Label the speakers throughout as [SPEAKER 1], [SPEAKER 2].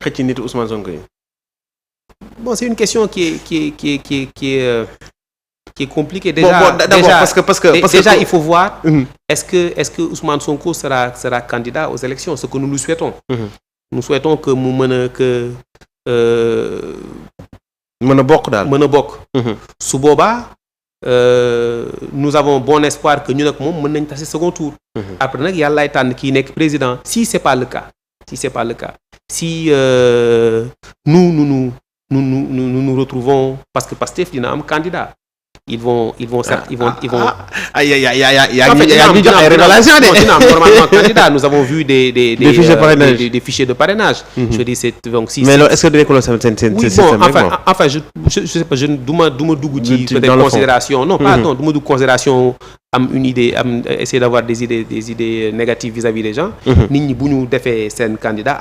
[SPEAKER 1] xëcc nitu Ousmane Sonko yi.
[SPEAKER 2] Bon, c'est une question qui est compliquée déjà.
[SPEAKER 1] D'abord parce que
[SPEAKER 2] déjà il faut voir est-ce que Ousmane Sonko sera candidat aux élections, ce que nous lui souhaitons. Nous souhaitons que mu mën a bokk daal. mën a bokk. su boobaa nous avons bon espoir que ñun ak moom mën nañ tase second tour. après nag yàllaay tànn kii nekk président si c'est pas le cas si nous nous retrouvons parce que Pastef dina am candidat. Ils vont certes ils vont
[SPEAKER 1] yaa ngi jox ay révélation de.
[SPEAKER 2] dina am normalement candidat. Nous avons vu des fichiers de parrainage. Je dis c'est donc si.
[SPEAKER 1] mais loolu est-ce que dinañ ko seen
[SPEAKER 2] oui bon enfin je sais pas du ma dugg ci peut-être considération non pardon du ma dugg considération am une idée essayer d'avoir des idées négatives vis-à-vis des gens. nit ñi bu ñu defee seen candidat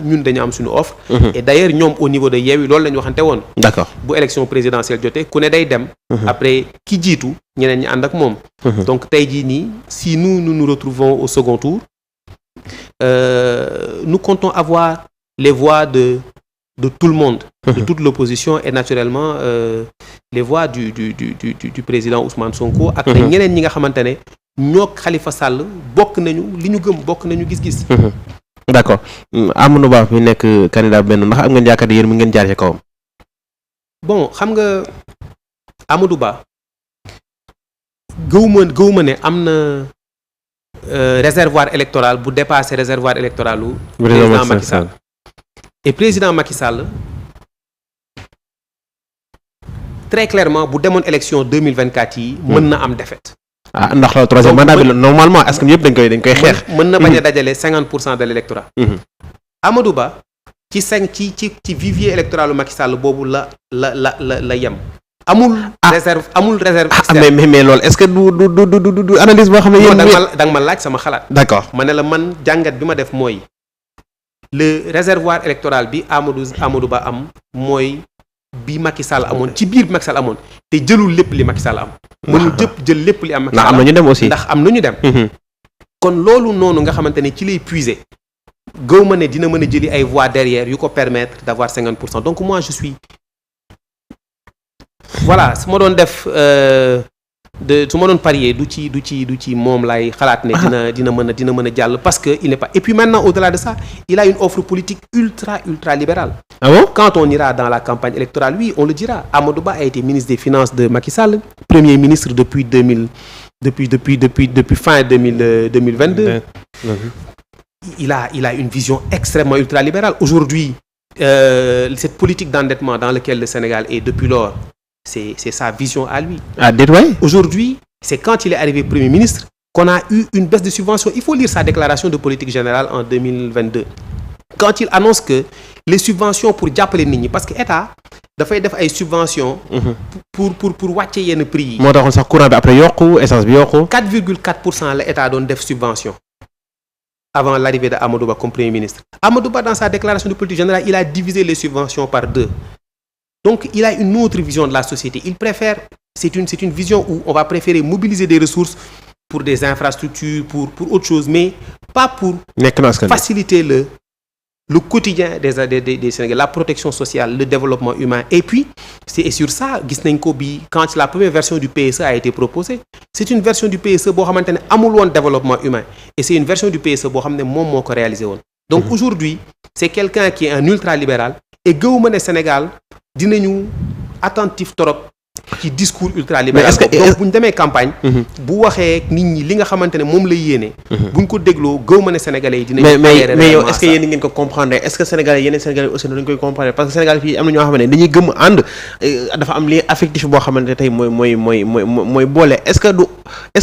[SPEAKER 2] ñun dañu am suñu offre. et d'ailleurs ñoom au niveau de Yewwi loolu la ñu waxante woon.
[SPEAKER 1] d'accord
[SPEAKER 2] bu élection présidentielle jotee ku ne day dem. après ki jiitu ñeneen ñi ànd ak moom. donc tey jii nii si nous retrouvons au second tour nous comptons avoir les voix de tout le monde. de toute l'opposition et naturellement les voix du président Ousmane Sonko. ak ñeneen ñi nga xamante ne ñoo Khalifa Sall bokk nañu li ñu gëm bokk nañu gis-gis.
[SPEAKER 1] d'accord Amadou Ba mi nekk candidat benn ndax am ngeen yaakaar ne yéen mu ngeen jaar ci kawam.
[SPEAKER 2] bon xam nga Amadou Ba gëwuma ne am na réservoir électoral bu dépassé réservoir électoral u président Macky Sall. et président Macky Sall très clairement bu demoon élection 2024 yi mën na am défaite.
[SPEAKER 1] ndax la troisième mandat bi normalement est-ce que yëpp dañ koy xeex.
[SPEAKER 2] mën na bañ a dajale 50% de l'électorat. Amadou Ba ci vivier électoral Macky Sall boobu la yem. amul réserve externe.
[SPEAKER 1] mais loolu est-ce que du analyse boo xam ne yéen
[SPEAKER 2] da nga ma laaj sama xalaat.
[SPEAKER 1] d'accord
[SPEAKER 2] ma ne la man jàngat bi ma def mooy le réservoir électoral bi Amadou Ba am mooy bi Macky Sall amoon ci biir bi Macky Sall amoon te jëlul lépp li Macky Sall am. mënul jël lépp li am Macky Sall am
[SPEAKER 1] ndax am na ñu dem aussi.
[SPEAKER 2] ndax am na ñu dem. kon loolu noonu nga xamante ne ci lay puiser gëw ma ne dina mën a jëli ay voix derrière yu ko permettre d'avoir 50%. donc moi je suis voilà su ma doon def su ma doon parier du ci moom lay xalaat ne dina mën a jàll parce que il n'est pas et puis maintenant au-delà de ça il a une offre politique ultra libérale.
[SPEAKER 1] Ah bon?
[SPEAKER 2] Quand on ira dans la campagne électorale oui on le dira. Amadou Ba a été ministre des Finances de Macky Sall, premier ministre depuis fin 2022. Il a une vision extrêmement ultralibérale. Aujourd'hui, cette politique d'endettement dans laquelle le Sénégal est depuis lors, c'est sa vision à lui. Aujourd'hui, c'est quand il est arrivé Premier ministre qu'on a eu une baisse de subventions. Il faut lire sa déclaration de politique générale en 2022. Quand il annonce que les subventions pour jàppale nit ñi parce que état dafay def ay subventions. pour wàcce yenn prix yi.
[SPEAKER 1] moo taxoon sax courant bi après yokku essence bi yokku.
[SPEAKER 2] 4,4% la état doon def subvention avant l'arrivée de Amadou Ba comme Premier ministre. Amadou Ba dans sa déclaration de politique générale il a divisé les subventions par 2. Donc il a une autre vision de la société. Il préfère c'est une vision où on va préférer mobiliser des ressources pour des infrastructures pour autre chose mais pas pour faciliter le quotidien des Sénégalais, la protection sociale, le développement humain. Et puis, c'est sur ça, gis nañ ko bi quand la première version du PSE a été proposée, c'est une version du PSE boo xamante ne amul woon développement humain. Et c'est une version du PSE boo xam ne moom moo ko réalisé woon. Donc aujourd'hui, c'est quelqu'un qui est un ultralibéral et gëwuma ne Sénégal dinañu attentif trop ci discours ultralibéral. Donc bu ñu demee campagne. bu waxee nit ñi li nga xamante ne moom lay yéene. bu ñu ko dégloo gëwuma ne Sénégalais yi dinañu.
[SPEAKER 1] mais yow est-ce que yéen ngeen ko comprendre est-ce que Sénégalais yeneen Sénégalais aussi dañu koy comprendre parce que Sénégal fii am na ñoo xamante ne dañuy gëm ànd dafa am lien affectif boo xamante ne tey mooy boole est-ce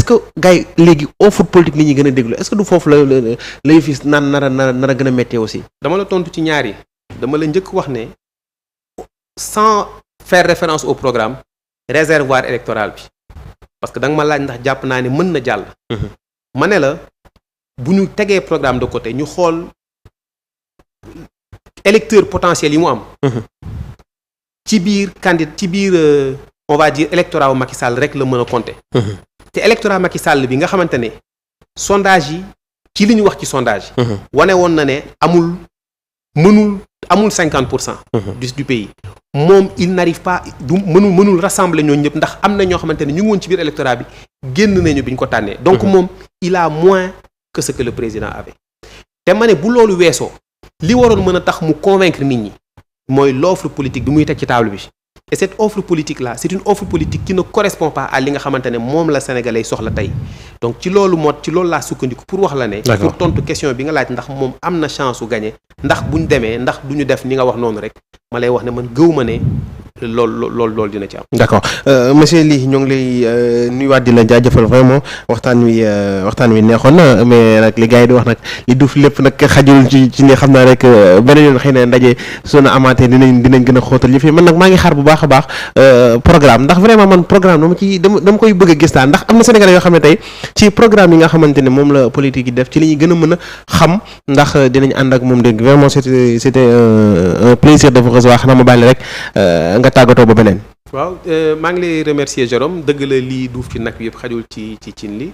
[SPEAKER 1] que gars yi léegi offre politique li ñuy gën a déglu est-ce que du foofu lay fis naan nar a gën a méttee aussi.
[SPEAKER 2] dama la tontu ci ñaar yi dama la njëkk wax ne sans faire référence au programme. Réservoir électoral bi parce que da nga ma laaj ndax jàpp naa ne mën na jàll. ma ne la bu ñu tegee programme de côté ñu xool électeurs potentiels yi mu am. ci biir on va dire électorat wu Macky Sall rek la mën a compter. te électorat Macky Sall bi nga xamante ne sondage yi ci li ñu wax ci sondage. wane woon na ne amul mënul amul 50%. du pays moom il n'arrive pas mënul rassembler ñooñu ñëpp ndax am na ñoo xamante ne ñu ngi woon ci biir électorat bi génn nañu bi ñu ko tànnee. donc moom il a moins que ce que le président avait. te ma ne bu loolu weesoo li waroon mën a tax mu convaincre nit ñi mooy l'offre politique bi muy teg ci table bi. et cette offre politique là c'est une offre politique qui ne correspond pas à li nga xamante ne moom la sénégalais soxla tey donc ci loolu laa sukkandiku pour wax la ne. pour tontu question bi nga laaj ndax moom am na chance su gagner ndax bu ñu demee ndax du ñu def ni nga wax noonu rek ma lay wax ne man gëw ma ne loolu dina ci am. d'accord
[SPEAKER 1] monsieur Ly ñoo ngi lay nuyuwaat di la jaajëfal vraiment waxtaan wi neexoon na mais nag li gars yi di wax nag li duuf lépp nag xajul ci li xam naa rek beneen yoon xëy na ndaje soo na amaatee dinañ gën a xóotal yëf yi man nag maa ngi xaar bu baax a baax programme ndax vraiment man programme dama koy bëgg a gis daal ndax am na Sénégalais yoo xam ne tey ci programme yi nga xamante ne moom la politique yi def ci li ñuy gën a mën a xam ndax dinañ ànd ak moom dégg vraiment c'était un plaisir de vous recevoir xanaa ma bàyyi rek nga tàggatoo ba beneen.
[SPEAKER 2] waaw maa ngi lay remercier Jérôme dëgg la lii duuf ci nag bi yëpp xajul ci cin li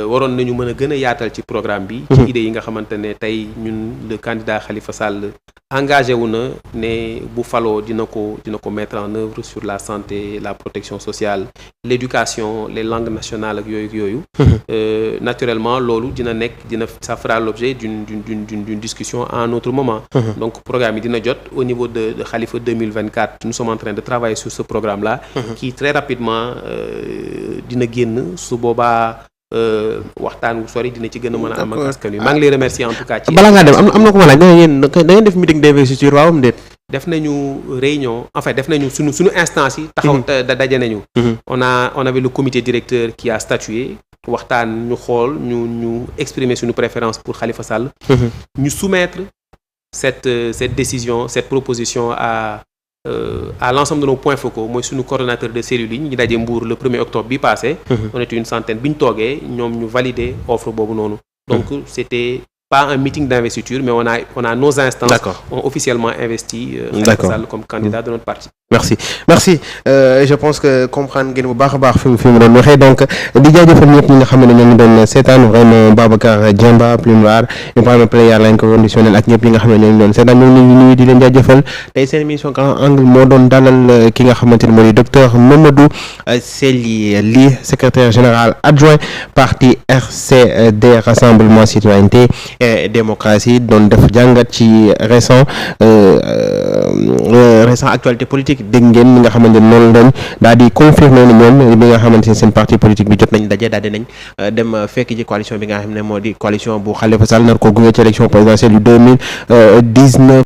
[SPEAKER 2] waroon nañu mën a gën a yaatal ci programme bi ci idées yi nga xamante ne tey ñun le candidat Khalifa Sall engagé wu na ne bu faloo dina ko mettre en œuvre sur la santé la protection sociale l'éducation les langues nationales ak yooyu naturellement loolu ça fera l'objet d'une discussion à un autre moment donc programme yi dina jot au niveau de Khalifa 2024 nous sommes en train de travailler sur ce programme-là qui très rapidement dina génn su boobaa waxtaan wu sori dina ci gën a mën a am ak askan wi maa ngi lay remercier en tout cas.
[SPEAKER 1] balaa ngaa dem am na ko ma laaj da ngeen def meeting d'investiture waawam déet.
[SPEAKER 2] def nañu réunion en fait def nañu suñu instance yi. taxaw daje nañu. on avait le comité directeur qui a statué waxtaan ñu xool ñu exprimer suñu préférence pour Khalifa Sall. ñu soumettre cette décision cette proposition à l'ensemble de nos points focaux mooy suñu coordonnateur de cellule yi ñu daje Mbour le 1er octobre bi passé. on était une centaine bi ñu toogee ñoom ñu valider offre boobu noonu. donc c'était pas un meeting d'investiture mais on a nos instances. D'accord. Ont officiellement investi Khalifa Sall comme candidat de notre parti. merci je pense que comprendre ngeen bu baax a baax fi mu doon waxee donc di jaajëfal ñëpp ñi nga xam ne ñoo ngi doon seetaan vraiment Babacar Diemba Plume Noire Ibrahima Player lañ ko conditionnel ak ñëpp ñi nga xam ne ñoo ngi doon seetaan ñoo ngi nuyu di leen jaajëfal tey seen émission Grand Angle moo doon dalal ki nga xamante ni moo di docteur Mamadou Sely Ly secrétaire général adjoint parti RCD Rassemblement Citoyenneté et Démocratie doon def jàngat ci récent actualité politique dégg ngeen mi nga xamante ne noonu lañ daal di confirmer ni ñoom bi nga xamante ne seen parti politique bi jot nañ daje daal di nañ dem fekk ji coalition bi nga xam ne moo di coalition bu Khalifa Sall nar ko gunge ci élection présidentielle yu 2019